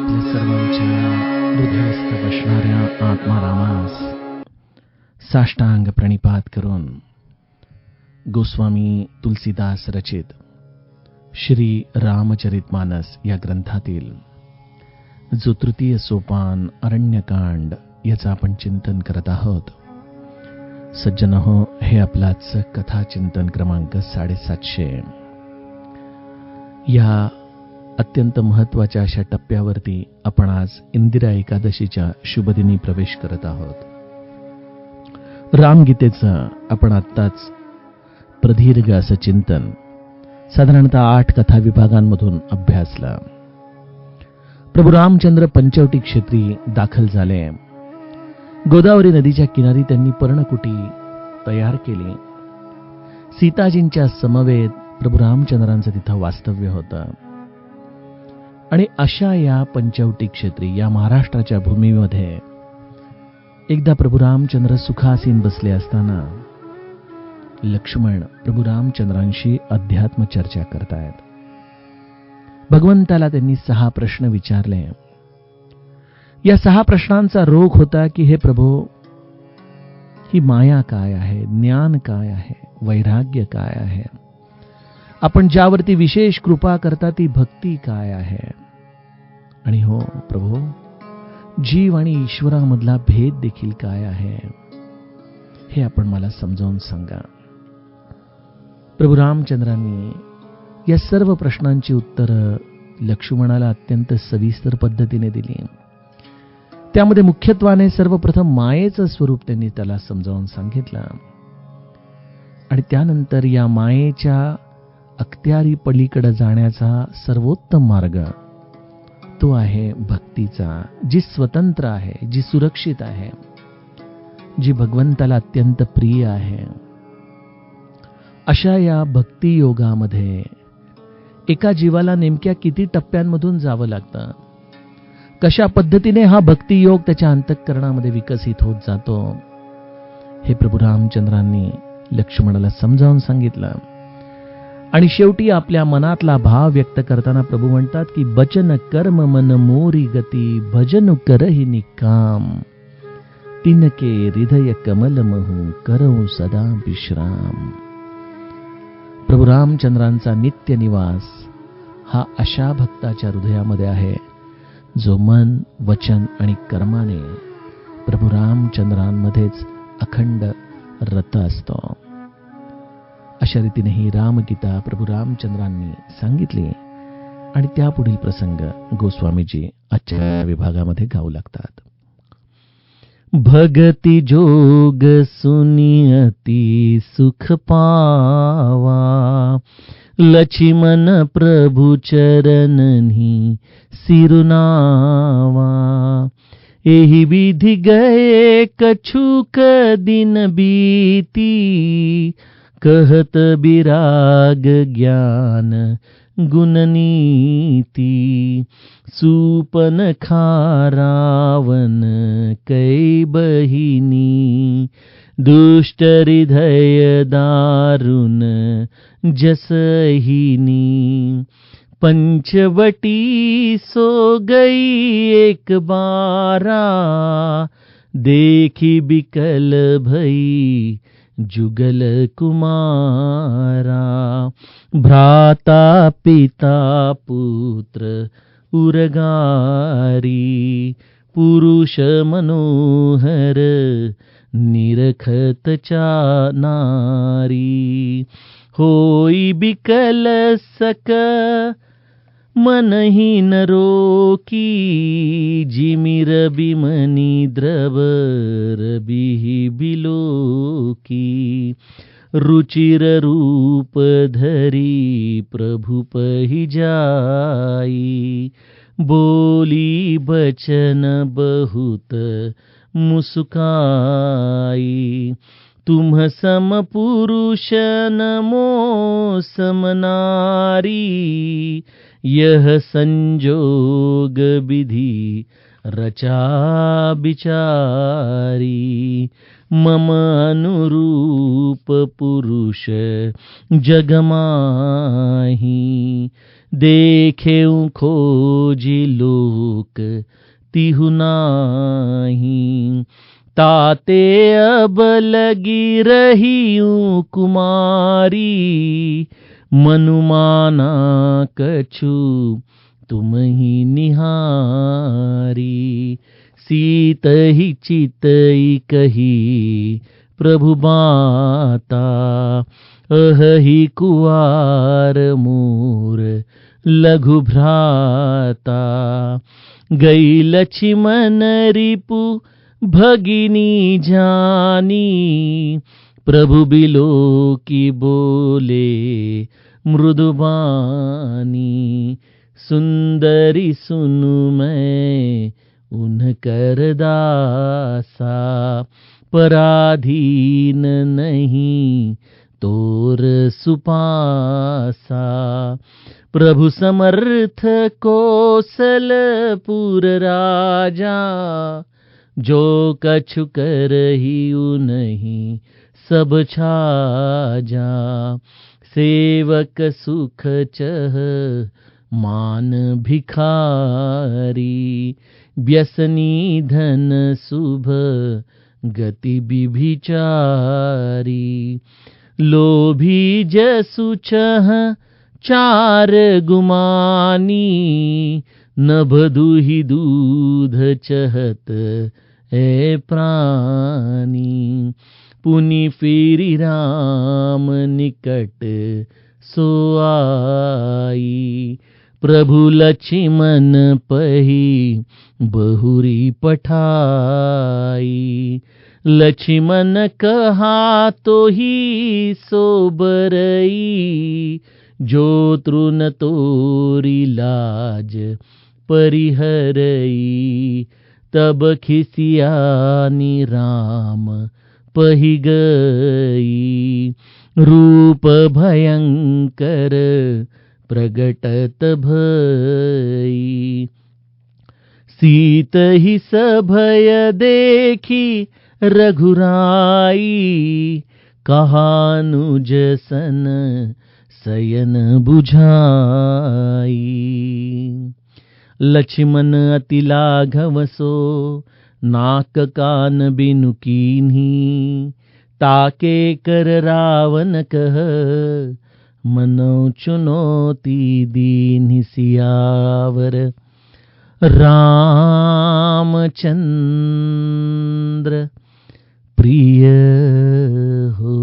आपल्या सर्वांच्या हृदयस्थ बसणाऱ्या आत्मारामास साष्टांग प्रणिपात करून गोस्वामी तुलसीदास रचित श्री रामचरितमानस या ग्रंथातील जो तृतीय सोपान अरण्यकांड याचं आपण चिंतन करत आहोत. सज्जनहो, हे आपलाच कथा चिंतन क्रमांक 750. या अत्यंत महत्वाच्या अशा टप्प्यावरती आपण आज इंदिरा एकादशीच्या शुभदिनी प्रवेश करत आहोत. रामगीतेचं आपण आत्ताच प्रदीर्घ असं चिंतन साधारणतः 8 कथा विभागांमधून अभ्यासला. प्रभू रामचंद्र पंचवटी क्षेत्री दाखल झाले. गोदावरी नदीच्या किनारी त्यांनी पर्णकुटी तयार केली. सीताजींच्या समवेत प्रभू रामचंद्रांचं तिथं वास्तव्य होतं. आणि अशा या पंचवटी क्षेत्री, या महाराष्ट्राच्या भूमीमध्ये एकदा प्रभू रामचंद्र सुखासीन बसले असताना लक्ष्मण प्रभू रामचंद्रांशी अध्यात्म चर्चा करतायत. भगवंताला त्यांनी 6 प्रश्न विचारले. या 6 प्रश्नांचा रोग होता की हे प्रभू, ही माया काय आहे, ज्ञान काय आहे, वैराग्य काय आहे, आपण ज्यावरती विशेष कृपा करता ती भक्ती काय आहे, आणि हो प्रभू, जीव आणि ईश्वरामधला भेद देखील काय आहे, हे आपण मला समजावून सांगा. प्रभू रामचंद्रांनी या सर्व प्रश्नांची उत्तरं लक्ष्मणाला अत्यंत सविस्तर पद्धतीने दिली. त्यामध्ये मुख्यत्वाने सर्वप्रथम मायेचं स्वरूप त्यांनी त्याला समजावून सांगितलं. आणि त्यानंतर या मायेच्या अखत्यारी पलीकडे जाण्याचा सर्वोत्तम मार्ग तो आहे भक्तीचा, जी स्वतंत्र आहे, जी सुरक्षित आहे, जी भगवंताला अत्यंत प्रिय आहे. अशा या भक्ती योगामध्ये एका जीवाला नेमक्या किती टप्प्यांमधून जावं लागतं, कशा पद्धतीने हा भक्ती योग त्याच्या अंतःकरणामध्ये विकसित होत जातो, हे प्रभू रामचंद्रांनी लक्ष्मणाला समजावून सांगितलं. आणि शेवटी आपल्या मनातला भाव व्यक्त करताना प्रभू म्हणतात की बचन कर्म मन मोरी गती भजन करहि निकाम तिनके हृदय कमल महू करऊ सदा विश्राम. प्रभू रामचंद्रांचा नित्य निवास हा अशा भक्ताच्या हृदयामध्ये आहे जो मन, वचन आणि कर्माने प्रभू रामचंद्रांमध्येच अखंड रत असतो. अशा रीतीने ही रामगीता प्रभू रामचंद्रांनी सांगितली. आणि त्यापुढील प्रसंग गोस्वामीजी आजच्या विभागामध्ये गाऊ लागतात. भगति जोग सुनियति सुख पावा लक्ष्मण प्रभु चरणनि सिरुनावा एहि विधि गए कछुक दिन बीती कहत विराग ज्ञान गुण नीति सूपन रावण कै बहिनी दुष्ट हृदय दारुण जसहिनी पंचवटी सो गई एक बारा देखी बिकल भई जुगल कुमारा भ्राता पिता पुत्र उरगारी पुरुष मनोहर निरखत चा नारी होई बिकल सक मनहीन रोकी जिमिर बिमनी द्रवर बिहि बिलोकी रुचिर रूप धरी प्रभु पहि जाई बोली बचन बहुत मुस्काई तुम सम पुरुष नमो समनारी यह संजोग विधि रचा बिचारी मम अनुरूप पुरुष जगमाही देखेऊ खोजी लोक तिहु नाही। ताते अब लगी रहीऊ कुमारी, मनुमाना कछु तुम ही निहारी। सीत ही चितई कही प्रभु बाता, अहि कुवार मोर लघु भ्राता। गई लक्ष्मण रिपु भगिनी जानी, प्रभु बिलो की बोले मृदुबानी। सुंदरी सुनु मैं उनकर दासा, पराधीन नहीं तोर सुपासा। प्रभु समर्थ कौशलपुर राजा, जो कछु करहिउ नहीं सब छाजा। सेवक सुख चह मान भिखारी, व्यसनी धन शुभ गति बिभिचारी। लोभी जसु चह चार गुमानी, नभ दुहि दूध चहत ए प्राणी। पुनि फिरि राम निकट सो आई, प्रभु लक्ष्मण पही बहुरी पठाई। लक्ष्मण कहा तो ही सो बरई, जो तृण तोरी लाज परिहरई। तब खिसियानी राम पही गई, रूप भयंकर प्रगटत भई। सीत ही सभय देखी रघुराई, कहानुज सन शयन बुझाई। लक्ष्मण अति लाघव सो नाक कान बिनु कीन्ही। ताके कर रावण कह मनो चुनौती दीन्हि। सियावर रामचंद्र प्रिय हो।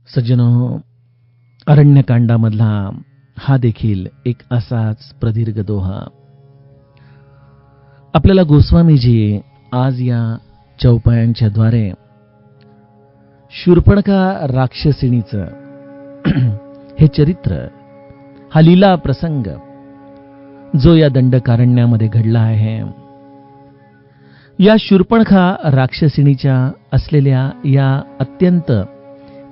सज्जनो, अरण्यकांडामधला हा देखील एक असाच प्रदीर्घ दोहा आपल्याला गोस्वामीजी आज या चौपायांच्या द्वारे शूर्पणखा राक्षसिणीचं हे चरित्र, हा लीला प्रसंग जो या दंडकारण्यामध्ये घडला आहे, या शूर्पणखा राक्षसिणीच्या असलेल्या या अत्यंत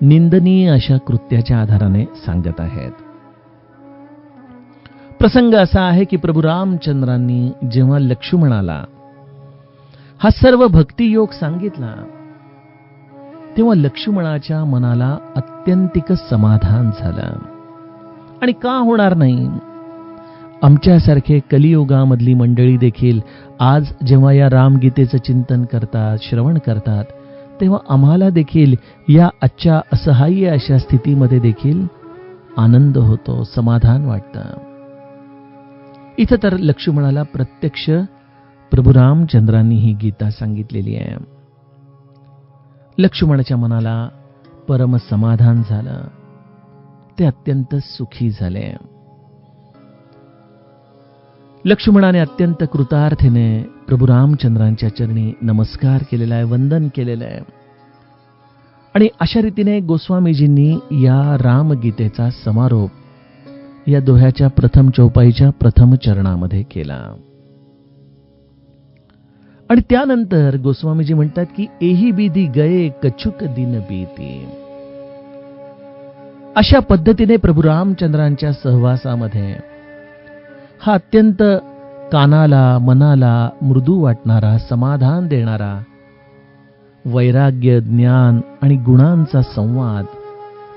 निंदनीय अशा कृत्याच्या आधाराने सांगत आहेत. प्रसंग असा आहे की प्रभू रामचंद्रांनी जेव्हा लक्ष्मणाला हा सर्व भक्तियोग सांगितला, तेव्हा लक्ष्मणाच्या मनाला अत्यंतिक समाधान झालं. आणि का होणार नाही? आमच्यासारखे कलियुगामधली मंडळी देखील आज जेव्हा या रामगीतेचं चिंतन करतात, श्रवण करतात, तेव्हा आम्हाला देखील या आजच्या असहाय्य अशा स्थितीमध्ये देखील आनंद होतो, समाधान वाटतं. इथं तर लक्ष्मणाला प्रत्यक्ष प्रभू रामचंद्रांनी ही गीता सांगितलेली आहे. लक्ष्मणाच्या मनाला परम समाधान झालं, ते अत्यंत सुखी झाले. लक्ष्मणाने अत्यंत कृतार्थेने प्रभू रामचंद्रांच्या चरणी नमस्कार केलेला आहे, वंदन केलेलं आहे. आणि अशा रीतीने गोस्वामीजींनी या रामगीतेचा समारोप या दोह्याच्या प्रथम चौपाईच्या प्रथम चरणामध्ये केला. आणि त्यानंतर गोस्वामीजी म्हणतात की एही विधी गये कछुक दिन बीती. अशा पद्धतीने प्रभू रामचंद्रांच्या सहवासामध्ये हा अत्यंत कानाला मनाला मृदू वाटणारा, समाधान देणारा वैराग्य, ज्ञान आणि गुणांचा संवाद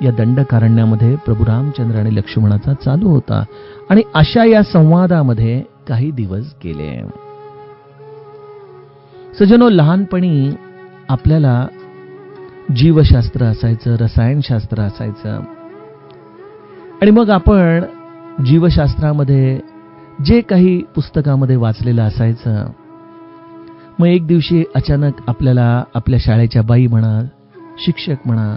या दंडकारण्यामध्ये प्रभू रामचंद्र आणि लक्ष्मणाचा चालू होता. आणि अशा या संवादामध्ये काही दिवस गेले. सज्जनो, लहानपणी आपल्याला जीवशास्त्र असायचं, रसायनशास्त्र असायचं, आणि मग आपण जीवशास्त्रामध्ये जे काही पुस्तकामध्ये वाचलेलं असायचं, मग एक दिवशी अचानक आपल्याला आपल्या शाळेच्या बाई म्हणा, शिक्षक म्हणा,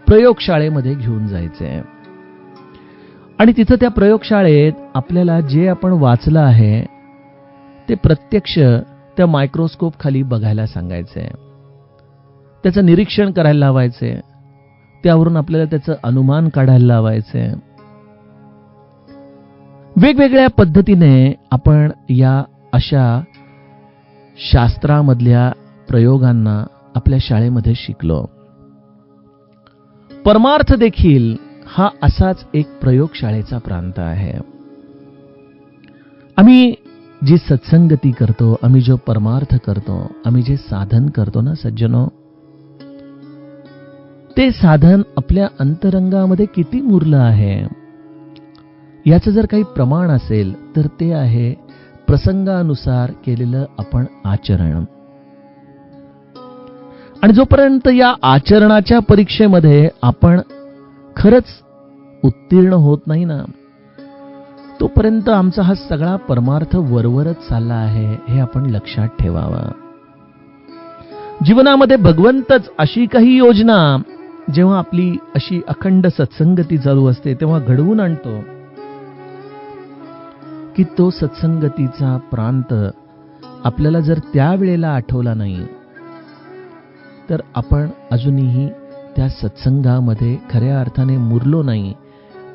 प्रयोगशाळेमध्ये घेऊन जायचे. आणि तिथं त्या प्रयोगशाळेत आपल्याला जे आपण वाचलं आहे ते प्रत्यक्ष त्या मायक्रोस्कोप खाली बघायला सांगायचे, त्याचं निरीक्षण करायला लावायचे, त्यावरून आपल्याला त्याचं अनुमान काढायला लावायचे. वेगवेगळ्या पद्धतीने आपण या अशा शास्त्रामधल्या प्रयोगांना आपल्या शाळेमध्ये शिकलो. परमार्थ देखील हा असाच एक प्रयोगशाळेचा प्रांत आहे. आम्ही जी सत्संगती करतो, आम्ही जो परमार्थ करतो, आम्ही जे साधन करतो ना सज्जनो, ते साधन आपल्या अंतरंगामध्ये किती मुरलं आहे याचं जर काही प्रमाण असेल तर ते आहे प्रसंगानुसार केलेलं आपण आचरण. आणि जोपर्यंत या आचरणाच्या परीक्षेमध्ये आपण खरंच उत्तीर्ण होत नाही ना, तोपर्यंत आमचा हा सगळा परमार्थ वरवरच चालला आहे, हे आपण लक्षात ठेवावं. जीवनामध्ये भगवंतच अशी काही योजना जेव्हा आपली अशी अखंड सत्संगती चालू असते तेव्हा घडवून आणतो की तो सत्संगतीचा प्रांत आपल्याला जर त्यावेळेला आठवला नाही तर आपण अजूनही त्या सत्संगामध्ये खऱ्या अर्थाने मुरलो नाही,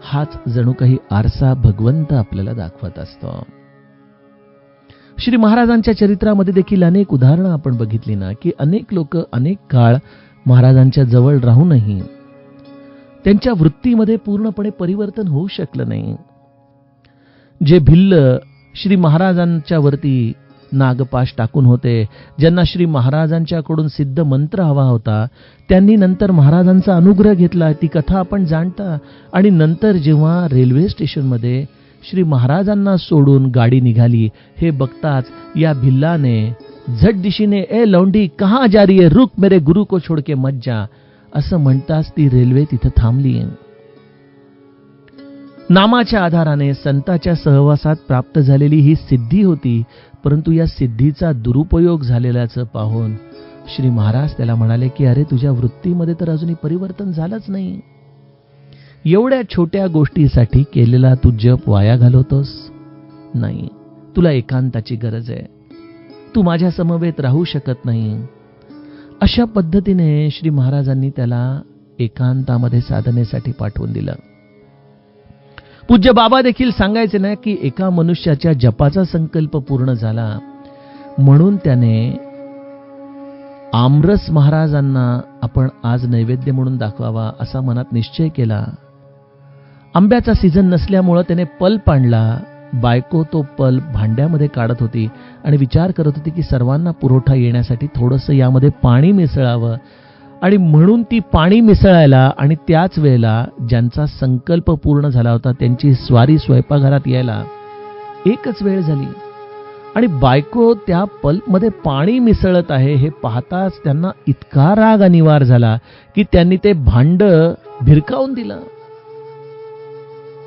हाच जणू काही आरसा भगवंत आपल्याला दाखवत असतो. श्री महाराजांच्या चरित्रामध्ये देखील अनेक उदाहरणं आपण बघितली ना, की अनेक लोक अनेक काळ महाराजांच्या जवळ राहूनही त्यांच्या वृत्तीमध्ये पूर्णपणे परिवर्तन होऊ शकलं नाही. जे भिल्ल श्री महाराजांच्या वरती नागपाश टाकून होते, ज्यांना श्री महाराजांच्याकडून सिद्ध मंत्र हवा होता, त्यांनी नंतर महाराजांचा अनुग्रह घेतला, ती कथा आपण जाणता. आणि नंतर जेव्हा रेल्वे स्टेशनमध्ये श्री महाराजांना सोडून गाडी निघाली, हे बघताच या भिल्लाने झट दिशीने ए लौंडी कहाँ जा रही है, रुक मेरे गुरु को छोड़ के मत जा, असं म्हणताच ती रेल्वे तिथं थांबली. नामाच्या आधाराने संताच्या सहवासात प्राप्त झालेली ही सिद्धी होती, परंतु या सिद्धीचा दुरुपयोग झालेल्याचं पाहून श्री महाराज त्याला म्हणाले की अरे, तुझ्या वृत्तीमध्ये तर अजूनही परिवर्तन झालंच नाही. एवढ्या छोट्या गोष्टीसाठी केलेला तू जप वाया घालवतोस. नाही, तुला एकांताची गरज आहे, तू माझ्या समवेत राहू शकत नाही. अशा पद्धतीने श्री महाराजांनी त्याला एकांतामध्ये साधनेसाठी पाठवून दिलं. पूज्य बाबा देखील सांगायचे ना की एका मनुष्याच्या जपाचा संकल्प पूर्ण झाला म्हणून त्याने आमरस महाराजांना आपण आज नैवेद्य म्हणून दाखवावा असा मनात निश्चय केला. आंब्याचा सीझन नसल्यामुळे त्याने पल्प आणला. बायको तो पल्प भांड्यामध्ये काढत होती आणि विचार करत होती की सर्वांना पुरवठा येण्यासाठी थोडंसं यामध्ये पाणी मिसळावं, आणि म्हणून ती पाणी मिसळायला आणि त्याच वेळेला ज्यांचा संकल्प पूर्ण झाला होता त्यांची स्वारी स्वयंपाकघरात यायला एकच वेळ झाली. आणि बायको त्या पल्पमध्ये पाणी मिसळत आहे हे पाहताच त्यांना इतका राग अनिवार्य झाला की त्यांनी ते भांड भिरकावून दिलं.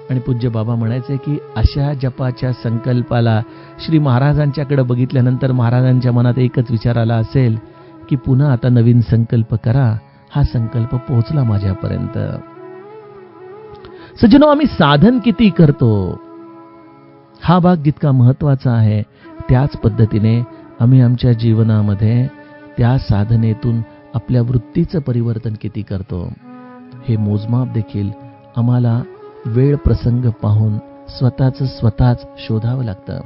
आणि पूज्य बाबा म्हणायचे की अशा जपाच्या संकल्पाला श्री महाराजांच्याकडे बघितल्यानंतर महाराजांच्या मनात एकच विचार आला असेल की पुन्हा आता नवीन संकल्प करा. हा संकल्प पोहोचला माझ्यापर्यंत. सज्जनो, आम्ही साधन किती करतो हा भाग जितका महत्वाचा आहे, त्याच पद्धतीने आम्ही आमच्या जीवनामध्ये त्या साधनेतून आपल्या वृत्तीचं परिवर्तन किती करतो हे मोजमाप देखील आम्हाला वेळ प्रसंग पाहून स्वतःच शोधावं लागतं.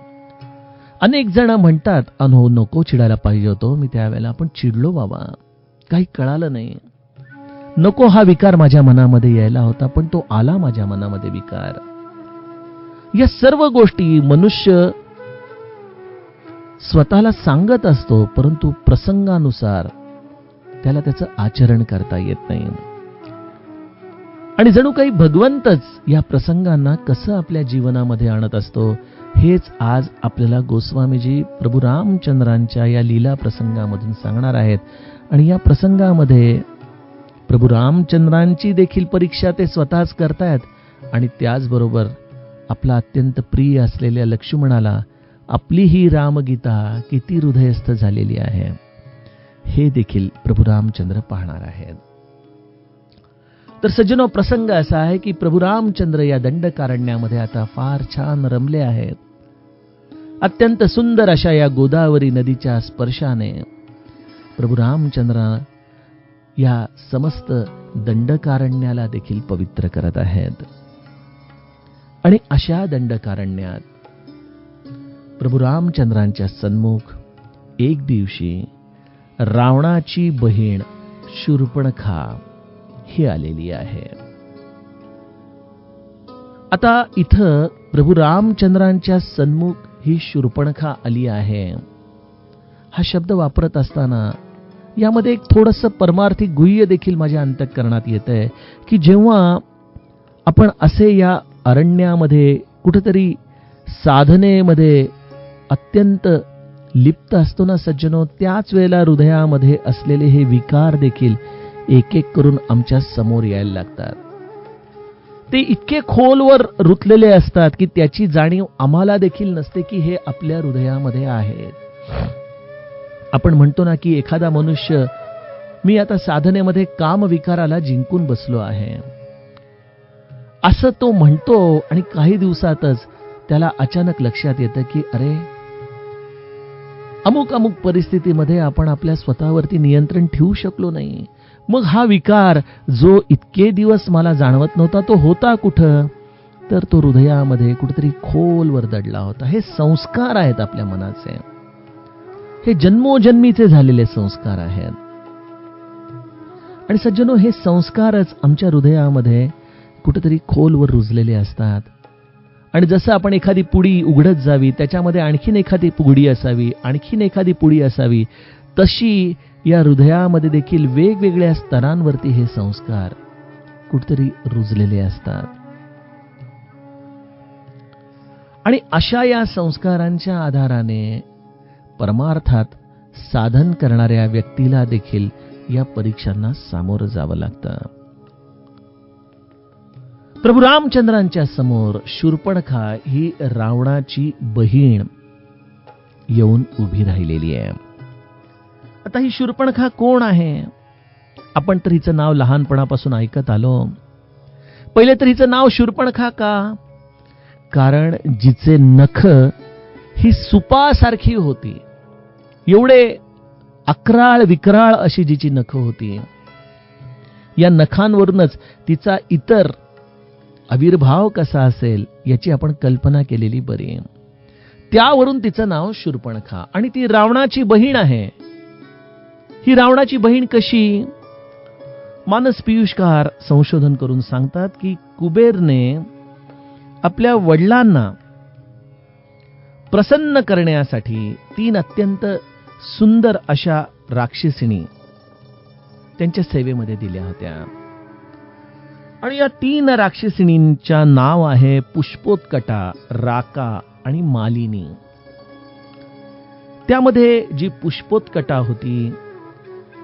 अनेक जण म्हणतात अनो नको चिडायला पाहिजे होतो मी त्यावेळेला, आपण चिडलो बाबा, काही कळालं नाही. नको हा विकार माझ्या मनामध्ये यायला होता पण तो आला माझ्या मनामध्ये विकार. या सर्व गोष्टी मनुष्य स्वतःला सांगत असतो, परंतु प्रसंगानुसार त्याला त्याचं आचरण करता येत नाही. आणि जणू काही भगवंतच या प्रसंगांना कसं आपल्या जीवनामध्ये आणत असतो, हेच आज आपल्याला गोस्वामीजी प्रभू रामचंद्रांच्या या लीला प्रसंगामधून सांगणार आहेत. आणि या प्रसंगामध्ये प्रभू रामचंद्रांची देखील परीक्षा ते स्वतःच करतायत आणि त्याचबरोबर आपला अत्यंत प्रिय असलेल्या लक्ष्मणाला आपली ही रामगीता किती हृदयस्थ झालेली आहे हे देखील प्रभू रामचंद्र पाहणार आहेत. तर सज्जनो, प्रसंग असा आहे की प्रभू रामचंद्र या दंडकारण्यामध्ये आता फार छान रमले आहेत. अत्यंत सुंदर अशा या गोदावरी नदीच्या स्पर्शाने प्रभू रामचंद्र या समस्त दंडकारण्याला देखील पवित्र करत आहेत. आणि अशा दंडकारण्यात प्रभू रामचंद्रांच्या सन्मुख एक दिवशी रावणाची बहीण शूर्पणखा ही आलेली आहे. आता इथं प्रभू रामचंद्रांच्या सन्मुख ही शूर्पणखा आली आहे हा शब्द वापरत असताना यामध्ये एक थोडंसं परमार्थिक गुह्य देखील माझ्या अंतःकरणात येतंय की जेव्हा आपण असे या अरण्यामध्ये कुठेतरी साधनेमध्ये अत्यंत लिप्त असतो ना सज्जनो, त्याच वेळेला हृदयामध्ये असलेले हे विकार देखील एक एक करून आमच्या समोर यायला लागतात. ते इतके खोलवर रुतलेले असतात की त्याची जाणीव आम्हाला देखील नसते की हे आपल्या हृदयामध्ये आहे. आपण म्हणतो ना की एखादा मनुष्य, मी आता साधनेमध्ये काम विकाराला जिंकून बसलो आहे असं तो म्हणतो आणि काही दिवसातच त्याला अचानक लक्षात येतं की अरे, अमुक अमुक परिस्थितीमध्ये आपण आपल्या स्वतःवरती नियंत्रण ठेवू शकलो नाही. मग हा विकार जो इतके दिवस मला जाणवत नव्हता तो होता कुठं, तर तो हृदयामध्ये कुठेतरी खोलवर दडला होता. हे संस्कार आहेत आपल्या मनाचे, हे जन्मोजन्मीचे झालेले संस्कार आहेत. आणि सज्जनो, हे संस्कारच आमच्या हृदयामध्ये कुठेतरी खोलवर रुजलेले असतात. आणि जसं आपण एखादी पुडी उघडत जावी, त्याच्यामध्ये आणखीन एखादी पुडी असावी, आणखीन एखादी पुडी असावी, तशी या हृदयामध्ये देखील वेगवेगळ्या स्तरांवरती हे संस्कार कुठेतरी रुजलेले असतात. आणि अशा या संस्कारांच्या आधाराने परमार्थात साधन करणाऱ्या व्यक्तीला देखील या परीक्षांना सामोरं जावं लागतं. प्रभू रामचंद्रांच्या समोर शूर्पणखा ही रावणाची बहीण येऊन उभी राहिलेली आहे. आता ही शूर्पणखा कोण आहे? आपण तर हिचं नाव लहानपणापासून ऐकत आलो. पहिले तर हिचं नाव शूर्पणखा का? कारण जिचे नख ही सुपासारखी होती, एवढे अक्राळ विक्राळ अशी जिची नख होती, या नखांवरूनच तिचा इतर आविर्भाव कसा असेल याची आपण कल्पना केलेली बरी. त्यावरून तिचं नाव शूर्पणखा. आणि ती रावणाची बहीण आहे. ही रावणाची बहीण कशी? मानस पियुषकार संशोधन करून सांगतात की कुबेरने आपल्या वडिलांना प्रसन्न करण्यासाठी 3 अत्यंत सुंदर अशा राक्षसिणी त्यांच्या सेवेमध्ये दिल्या होत्या. आणि या 3 राक्षसिणींच्या नाव आहे पुष्पोत्कटा, राका आणि मालिनी. त्यामध्ये जी पुष्पोत्कटा होती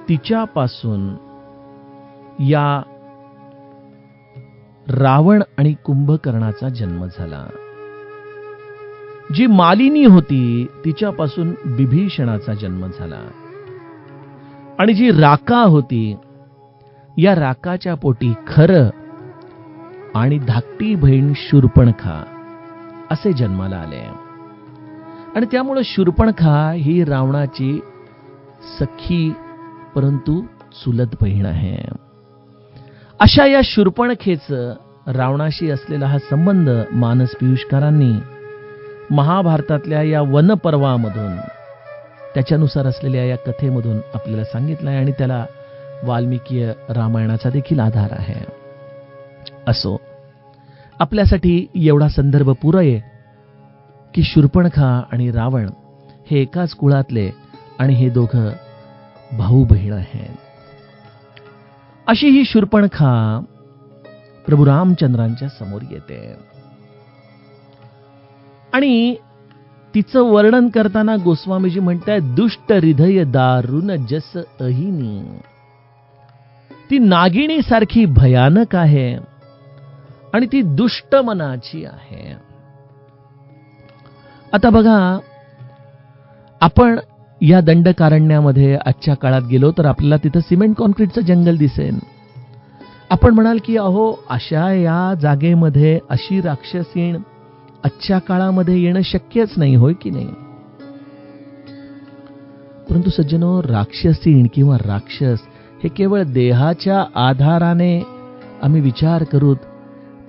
तिच्यापासून या रावण आणि कुंभकर्णाचा जन्म झाला. जी मालिनी होती तिच्यापासून बिभीषणाचा जन्म झाला. आणि जी राका होती, या राकाच्या पोटी खरं आणि धाकटी बहीण शूर्पणखा असे जन्माला आले. आणि त्यामुळे शूर्पणखा ही रावणाची सखी परंतु चुलत बहीण आहे. अशा या शूर्पणखेचं रावणाशी असलेला हा संबंध मानस पियुषकारांनी महाभारतातल्या या वनपर्वामधून त्याच्यानुसार असलेल्या या कथेमधून आपल्याला सांगितलं आहे. आणि त्याला वाल्मिकीय रामायणाचा देखील आधार आहे. असो, आपल्यासाठी एवढा संदर्भ पुरेय की शूर्पणखा आणि रावण हे एकाच कुळातले आणि हे दोघं भाऊ बहीण आहेत. अशी ही शूर्पणखा प्रभू रामचंद्रांच्या समोर येते आणि तिचं वर्णन करताना गोस्वामीजी म्हणतायत, दुष्ट हृदय दारुण जस अहिनी. ती नागिणी सारखी भयानक आहे आणि ती दुष्ट मनाची आहे. आता बघा, आपण या दंडकारण्यामध्ये आजच्या काळात गेलो तर आपल्याला तिथं सिमेंट कॉन्क्रीटचं जंगल दिसेल. आपण म्हणाल की अहो, अशा या जागेमध्ये अशी राक्षसीण आजच्या काळामध्ये येणं शक्यच नाही, होय की नाही? परंतु सज्जनो, राक्षसीण किंवा राक्षस हे केवळ देहाच्या आधाराने आम्ही विचार करूत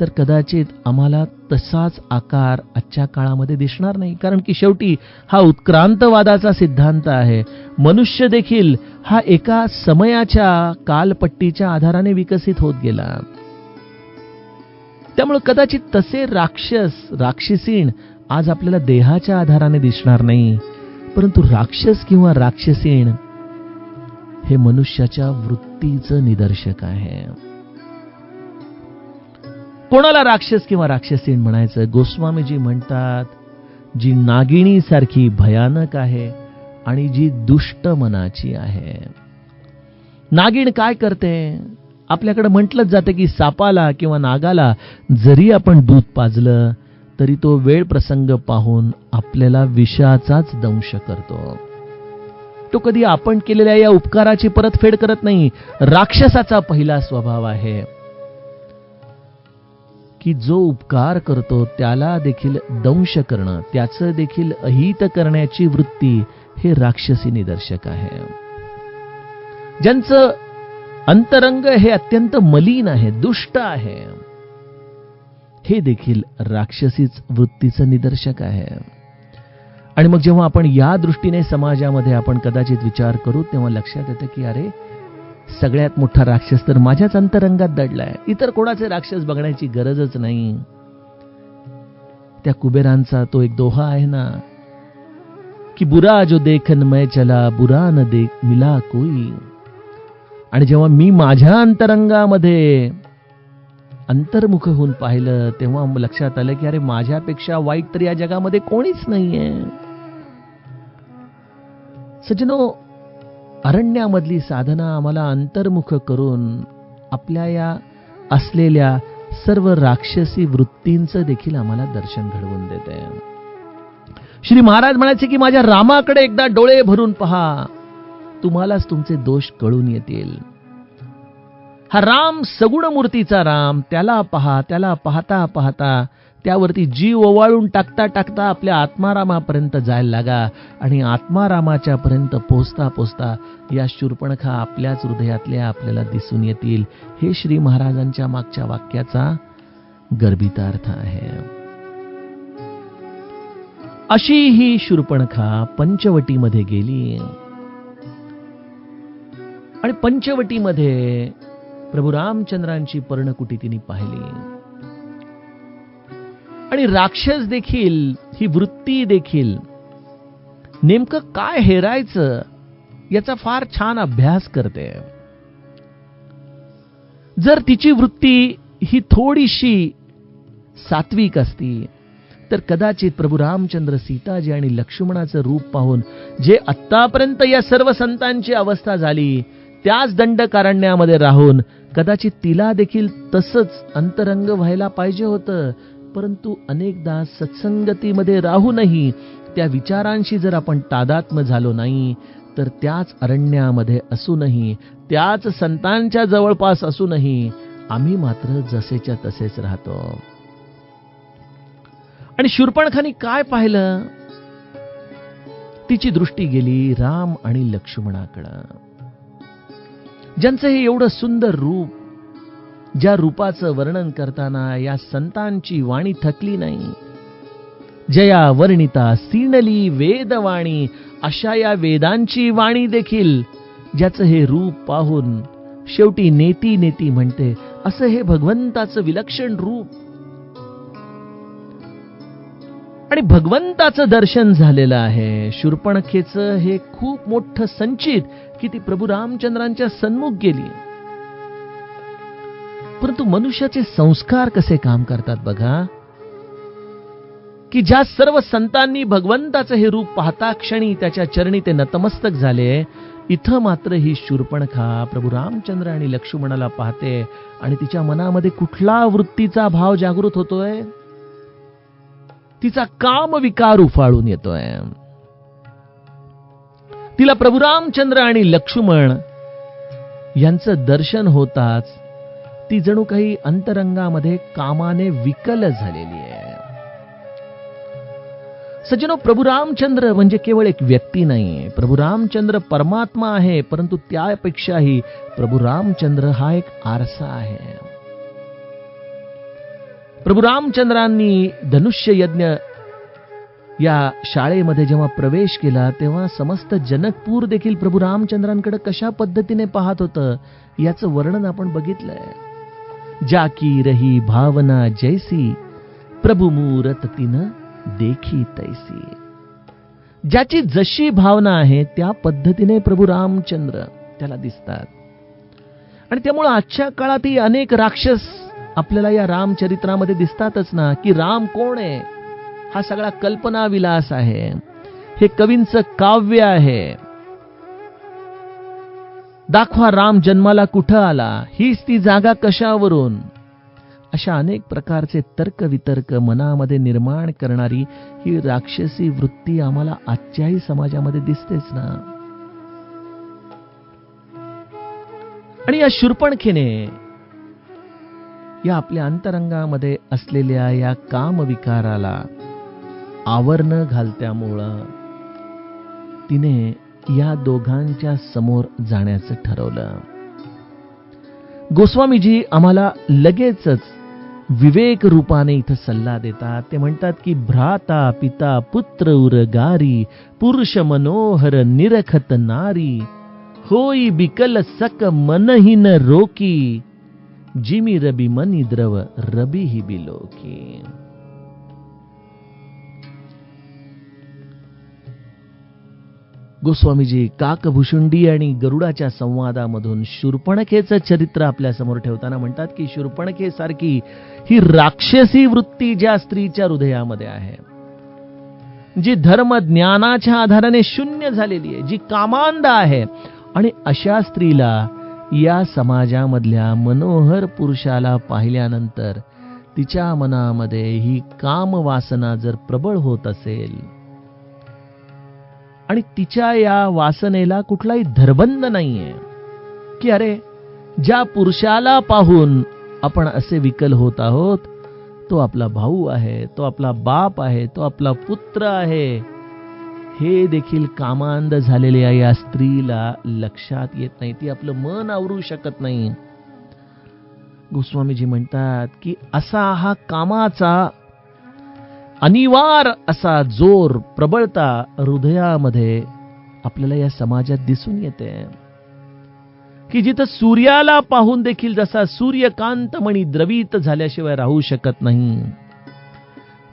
तर कदाचित आम्हाला तसाच आकार आजच्या काळामध्ये दिसणार नाही. कारण की शेवटी हा उत्क्रांतवादाचा सिद्धांत आहे. मनुष्य देखील हा एका समयाच्या कालपट्टीच्या आधाराने विकसित होत गेला. त्यामुळे कदाचित तसे राक्षसीण आज आपल्याला देहाच्या आधाराने दिसणार नाही, परंतु राक्षस किंवा राक्षसीण हे मनुष्याच्या वृत्तीचं निदर्शक आहे. कोणाला राक्षस किंवा राक्षसीण म्हणायचं? गोस्वामीजी म्हणतात, जी नागिणी सारखी भयानक आहे आणि जी दुष्ट मनाची आहे. नागिण काय करते? आपल्याकडे म्हटलंच जातं की सापाला किंवा नागाला जरी आपण दूध पाजलं तरी तो वेळ प्रसंग पाहून आपल्याला विषाचाच दंश करतो. तो कधी आपण केलेल्या या उपकाराची परतफेड करत नाही. राक्षसाचा पहिला स्वभाव आहे की जो उपकार करतो त्याला देखील दंश करणं, त्याचं देखील अहित करण्याची वृत्ती हे राक्षसी निदर्शक आहे. ज्यांचं अंतरंग हे अत्यंत मलिन आहे, दुष्ट आहे, हे देखील राक्षसीच वृत्तीचं निदर्शक आहे. आणि मग जेव्हा आपण या दृष्टीने समाजामध्ये आपण कदाचित विचार करू तेव्हा लक्षात येतं की अरे, सगळ्यात मोठा राक्षस तर माझ्याच अंतरंगात दडलाय. इतर कोणाचे राक्षस बघण्याची गरजच नाही. त्या कुबेरांचा तो एक दोहा आहे ना की बुरा जो देखन मैं चला, बुरा न देख मिला कोई. आणि जेव्हा मी माझ्या अंतरंगामध्ये अंतर्मुख होऊन पाहिलं तेव्हा लक्षात आलं की अरे, माझ्यापेक्षा वाईट तर या जगामध्ये कोणीच नाहीये. सज्जनो, अरण्यामधली साधना आम्हाला अंतर्मुख करून आपल्या या असलेल्या सर्व राक्षसी वृत्तींचं देखील आम्हाला दर्शन घडवून देते. श्री महाराज म्हणायचे की माझ्या रामाकडे एकदा डोळे भरून पहा, तुम्हालाच तुमचे दोष कळून येतील. हा राम सगुण मूर्तीचा राम, त्याला पहा. त्याला पाहता पाहता त्यावरती जीव ओवाळून टाकता टाकता आपल्या आत्मारामापर्यंत जायला लागा. आणि आत्मारामाच्या पर्यंत पोहोचता पोहोचता या शूर्पणखा आपल्याच हृदयातल्या आपल्याला दिसून येतील. हे श्री महाराजांच्या मागच्या वाक्याचा गर्भितार्थ आहे. अशी ही शूर्पणखा पंचवटीमध्ये गेली आणि पंचवटीमध्ये प्रभू रामचंद्रांची पर्णकुटी तिने पाहिली. आणि राक्षस देखील, ही वृत्ती देखील नेमकं काय हेरायचं याचा फार छान अभ्यास करते. जर तिची वृत्ती ही थोडीशी सात्विक असती तर कदाचित प्रभू रामचंद्र, सीताजी आणि लक्ष्मणाचं रूप पाहून जे आत्तापर्यंत या सर्व संतांची अवस्था झाली त्याच दंडकारण्यामध्ये राहून कदाचित तिला देखील तसंच अंतरंग व्हायला पाहिजे होतं. परंतु अनेकदा सत्संगतीमध्ये राहूनही त्या विचारांशी जर आपण तादात्म्य झालो नाही तर त्याच अरण्यामध्ये असूनही, त्याच संतांच्या जवळपास असूनही आम्ही मात्र जसेच्या तसेच राहतो. आणि शूर्पणखानी काय पाहिलं? तिची दृष्टी गेली राम आणि लक्ष्मणाकडं, ज्यांचं हे एवढं सुंदर रूप, ज्या रूपाचं वर्णन करताना या संतांची वाणी थकली नाही. जया वर्णिता सीणली वेदवाणी, अशा या वेदांची वाणी देखील ज्याचं हे रूप पाहून शेवटी नेती नेती म्हणते. असं हे भगवंताचं विलक्षण रूप आणि भगवंताचं दर्शन झालेलं आहे. शूर्पणखेचं हे खूप मोठं संचित की ती प्रभू रामचंद्रांच्या सन्मुख गेली. परंतु मनुष्याचे संस्कार कसे काम करतात बघा, की ज्या सर्व संतांनी भगवंताचं हे रूप पाहता क्षणी त्याच्या चरणी ते नतमस्तक झाले, इथं मात्र ही शूर्पणखा प्रभू रामचंद्र आणि लक्ष्मणाला पाहते आणि तिच्या मनामध्ये कुठला वृत्तीचा भाव जागृत होतोय? तिचा काम विकार उफाळून येतोय. तिला प्रभू रामचंद्र आणि लक्ष्मण यांचं दर्शन होताच ती जणू काही अंतरंगामध्ये कामाने विकल झालेली आहे. सज्जनो, प्रभू रामचंद्र म्हणजे केवळ एक व्यक्ती नाही. प्रभू रामचंद्र परमात्मा आहे, परंतु त्यापेक्षाही प्रभू रामचंद्र हा एक आरसा आहे. प्रभू रामचंद्रांनी धनुष्य यज्ञ या शाळेमध्ये जेव्हा प्रवेश केला तेव्हा समस्त जनकपूर देखील प्रभू रामचंद्रांकडे कशा पद्धतीने पाहत होतं याचं वर्णन आपण बघितलंय. जाकी रही भावना जैसी प्रभु मूरत तिनं देखी तैसी. ज्याची जशी भावना आहे त्या पद्धतीने प्रभू रामचंद्र त्याला दिसतात. आणि त्यामुळे आजच्या काळातही अनेक राक्षस आपल्याला या रामचरित्रामध्ये दिसतातच ना, की राम कोण आहे? हा सगळा कल्पना विलास आहे, हे कवींचं काव्य आहे. दाखवा राम जन्माला कुठं आला, हीच ती जागा कशावरून. अशा अनेक प्रकारचे तर्क वितर्क मनामध्ये निर्माण करणारी ही राक्षसी वृत्ती आम्हाला आजच्याही समाजामध्ये दिसतेच ना. आणि या शूर्पणखेने या आपल्या अंतरंगामध्ये असलेल्या या कामविकाराला आवरण घालत्यामुळं तिने या दोघांच्या समोर जाण्याचं ठरवलं. गोस्वामीजी आम्हाला लगेचच विवेक रूपाने इथं सल्ला देतात. ते म्हणतात की भ्राता पिता पुत्र उरगारी पुरुष मनोहर निरखत नारी होई बिकल सक मनहीन रोकी जिमी रबी मनी द्रव रबी ही बिलोकी. गोस्वामीजी काकभूषुंडी आणि गरुडाच्या संवादामधून शूर्पणखेचं चरित्र आपल्या समोर ठेवताना म्हणतात की शूर्पणखेसारखी ही राक्षसी वृत्ती ज्या स्त्रीच्या हृदयामध्ये आहे, जी धर्म ज्ञानाच्या आधाराने शून्य झालेली आहे, जी कामांध आहे, आणि अशा स्त्रीला या समाजामधल्या मनोहर पुरुषाला पाहिल्यानंतर तिच्या मनामध्ये ही कामवासना जर प्रबळ होत असेल आणि तिच्या या वासनेला कुठलाही धरबंध नाहीये, की अरे ज्या पुरुषाला पाहून आपण असे विकल होत आहोत तो आपला भाऊ आहे, तो आपला बाप आहे, तो आपला पुत्र आहे, हे देखील कामांध झालेल्या या स्त्रीला लक्षात येत नाही. ती आपलं मन आवरू शकत नाही. गोस्वामीजी म्हणतात की असा हा कामाचा अनिवार असा जोर, प्रबळता हृदयामध्ये आपल्याला या समाजात दिसून येते, की जिथं सूर्याला पाहून देखील जसा सूर्यकांतमणी द्रवित झाल्याशिवाय राहू शकत नाही,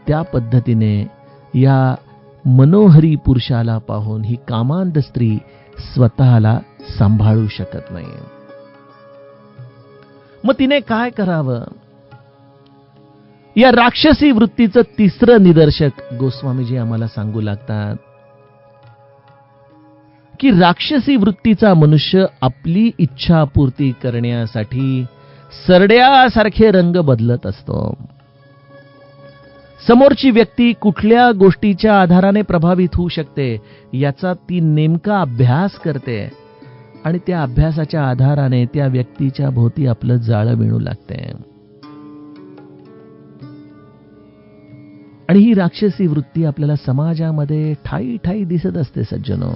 त्या पद्धतीने या मनोहरी पुरुषाला पाहून ही कामांध स्त्री स्वतःला सांभाळू शकत नाही. मग तिने काय करावं? या राक्षसी वृत्तीचं तिसरं निदर्शक गोस्वामीजी आम्हाला सांगू लागतात की राक्षसी वृत्तीचा मनुष्य आपली इच्छापूर्ती करण्यासाठी सरड्यासारखे रंग बदलत असतो. समोरची व्यक्ती कुठल्या गोष्टीच्या आधाराने प्रभावित होऊ शकते याचा ती नेमका अभ्यास करते आणि त्या अभ्यासाच्या आधाराने त्या व्यक्तीच्या भोवती आपलं जाळं विणू लागते. आणि ही राक्षसी वृत्ती आपल्याला समाजामध्ये ठाई ठाई दिसत असते सज्जनो.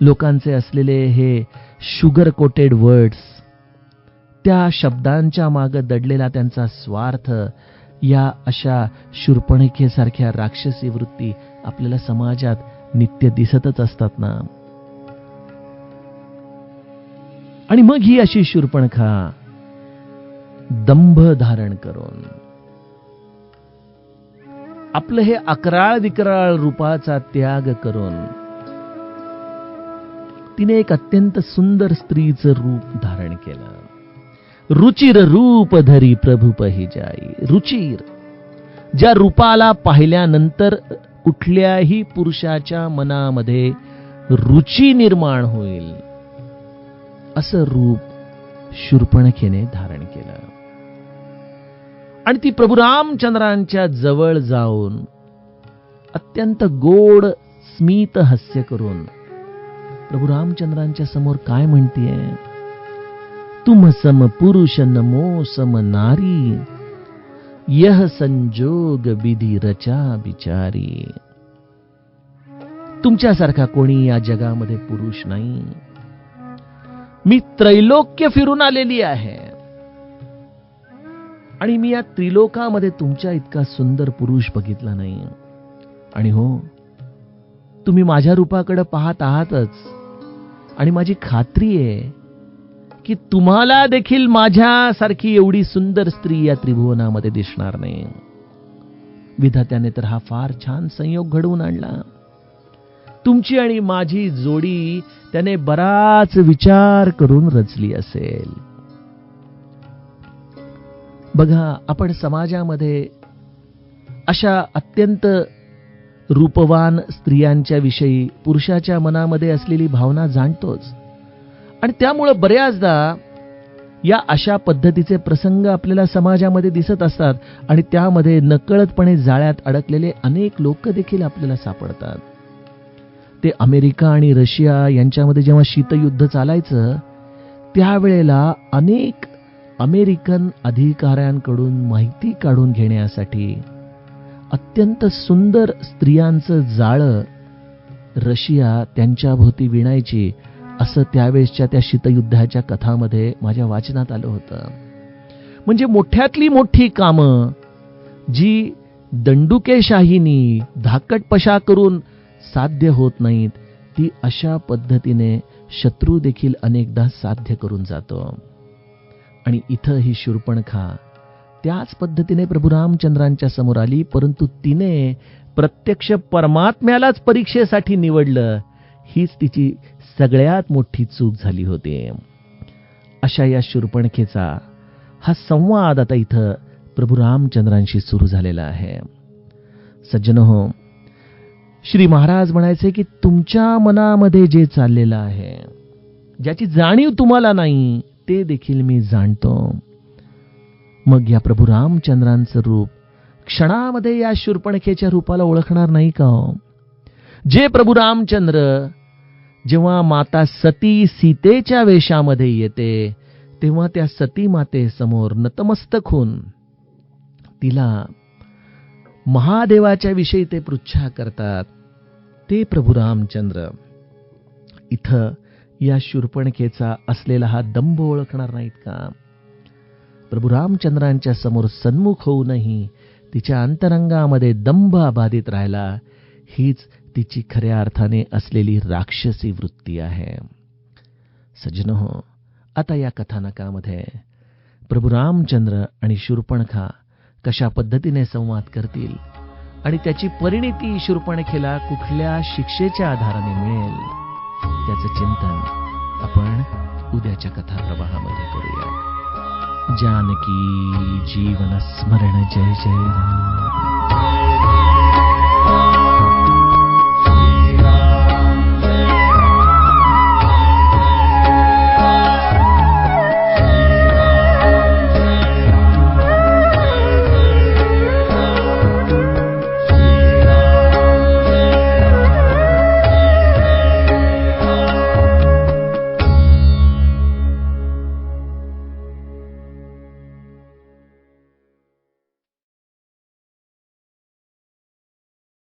लोकांचे असलेले हे शुगर कोटेड वर्ड्स, त्या शब्दांच्या मागे दडलेला त्यांचा स्वार्थ, या अशा शूर्पणखेसारख्या राक्षसी वृत्ती आपल्याला समाजात नित्य दिसतच असतात ना. आणि मग ही अशी शूर्पणखा दंभ धारण करून आपलं हे अकराळ विकराळ रूपाचा त्याग करून तिने एक अत्यंत सुंदर स्त्रीचं रूप धारण केलं. रुचिर रूप धरी प्रभु पही जाई. रुचिर, ज्या रूपाला पाहिल्यानंतर कुठल्याही पुरुषाच्या मनामध्ये रुची निर्माण होईल असं रूप शूर्पणखेने धारण केलं. आणि ती प्रभू रामचंद्रांच्या जवळ जाऊन अत्यंत गोड स्मित हास्य करून प्रभू रामचंद्रांच्या समोर काय म्हणतीये? तुम सम पुरुष नमो सम नारी, यह संजोग विधी रचा बिचारी. तुमच्यासारखा कोणी या जगामध्ये पुरुष नाही. मी त्रैलोक्य फिरून आलेली आहे आणि मी या त्रिलोकामध्ये तुमच्या इतका सुंदर पुरुष बघितला नाही. आणि हो, तुम्ही माझ्या रूपाकडे पाहत आहातच, आणि माझी खात्री आहे की तुम्हाला देखील माझ्यासारखी एवढी सुंदर स्त्री या त्रिभुवनामध्ये दिसणार नाही. विधात्याने तर हा फार छान संयोग घडवून आणला. तुमची आणि माझी जोडी त्याने बराच विचार करून रचली असेल. बघा, आपण समाजामध्ये अशा अत्यंत रूपवान स्त्रियांच्या विषयी पुरुषाच्या मनामध्ये असलेली भावना जाणतोच. आणि त्यामुळे बऱ्याचदा या अशा पद्धतीचे प्रसंग आपल्याला समाजामध्ये दिसत असतात आणि त्यामध्ये नकळतपणे जाळ्यात अडकलेले अनेक लोक देखील आपल्याला सापडतात. ते अमेरिका आणि रशिया यांच्यामध्ये जेव्हा शीतयुद्ध चालायचं त्यावेळेला अनेक अमेरिकन अधिकाऱ्यांकडून माहिती काढून घेण्यासाठी अत्यंत सुंदर स्त्रियांचं जाळं रशिया त्यांच्याभोवती विणायची, असं त्यावेळेसच्या त्या शीतयुद्धाच्या कथामध्ये माझ्या वाचनात आलं होतं. म्हणजे मोठ्यातली मोठी कामं जी दंडुकेशाहीनी धाकटपशा करून साध्य होत नाहीत, ती अशा पद्धतीने शत्रू देखील अनेकदा साध्य करून जातो. आणि इथं ही शूर्पणखा त्याच पद्धतीने प्रभू रामचंद्रांच्या समोर आली, परंतु तिने प्रत्यक्ष परमात्म्यालाच परीक्षेसाठी निवडलं. हीच तिची सगळ्यात मोठी चूक झाली होती. अशा या शूर्पणखेचा हा संवाद आता इथं प्रभू रामचंद्रांशी सुरू झालेला आहे. सज्जनहो, श्री महाराज म्हणायचे की तुमच्या मनामध्ये जे चाललेलं आहे, ज्याची जाणीव तुम्हाला नाही, ते देखील मी जाणतो. मग या प्रभू रामचंद्रांचं रूप क्षणामध्ये या शूर्पणखेच्या रूपाला ओळखणार नाही का हो? जे प्रभू रामचंद्र जेव्हा माता सती सीतेच्या वेशामध्ये येते तेव्हा त्या सती मातेसमोर नतमस्तक होऊन तिला महादेवाच्या विषयी ते पृच्छा करतात, ते प्रभू रामचंद्र इथं या शूर्पणखेचा असलेला हा दंभ ओळखणार नाहीत का? प्रभू रामचंद्रांच्या समोर सन्मुख होऊनही तिच्या अंतरंगामध्ये दंभ अबाधित राहिला, हीच तिची खऱ्या अर्थाने असलेली राक्षसी वृत्ती आहे. सज्जनहो, आता या कथानकामध्ये प्रभू रामचंद्र आणि शूर्पणखा कशा पद्धतीने संवाद करतील आणि त्याची परिणिती शूर्पणखेला कुठल्या शिक्षेच्या आधाराने मिळेल, त्याचं चिंतन आपण उद्याच्या कथा प्रवाहामध्ये करूया. जानकी जीवन स्मरण जय जय राम.